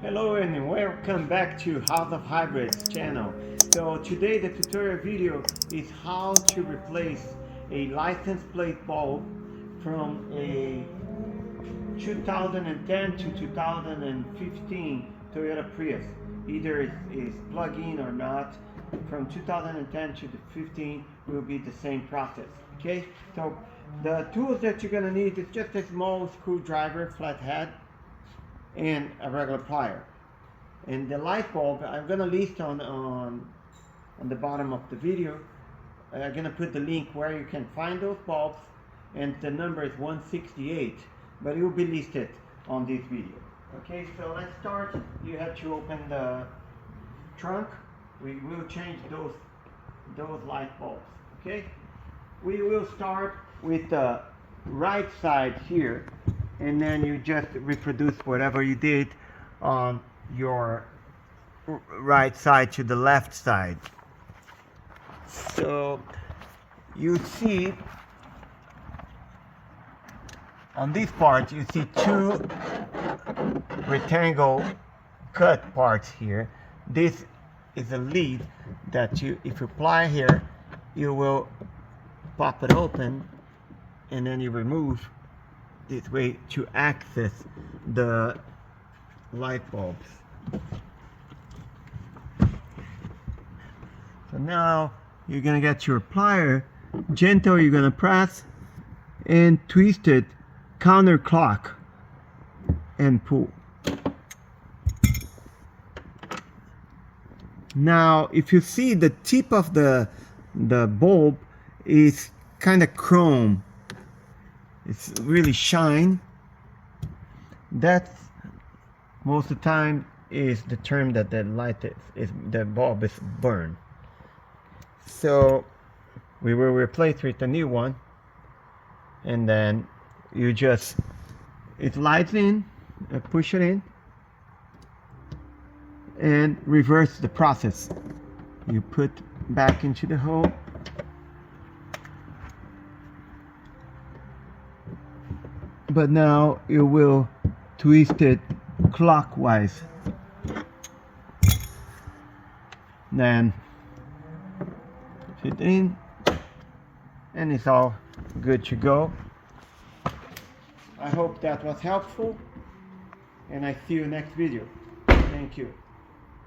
Hello and welcome back to House of Hybrids channel. So today the tutorial video is how to replace a license plate bulb from a 2010 to 2015 Toyota Prius. Either it's plug-in or not. From 2010 to the 15 will be the same process. Okay, so the tools that you're gonna need is just a small screwdriver, flathead, and a regular plier. And the light bulb, I'm gonna list on the bottom of the video. I'm gonna put the link where you can find those bulbs, and the number is 168, but it will be listed on this video. Okay, so let's start. You have to open the trunk. We will change those light bulbs. Okay, we will start with the right side here, and then you just reproduce whatever you did on your right side to the left side. So you see on this part, you see two rectangle cut parts here. This is a lead that if you apply here, you will pop it open, and then you remove this way to access the light bulbs. So now you're gonna get your plier, gentle, you're gonna press and twist it counterclock and pull. Now if you see, the tip of the bulb is kind of chrome. It's really shine. That's most of the time is the term that the light is the bulb is burned. So we will replace with a new one, and then you just, it lights in, push it in, and reverse the process. You put back into the hole, but now you will twist it clockwise. Then fit in, and it's all good to go. I hope that was helpful, and I see you next video. Thank you.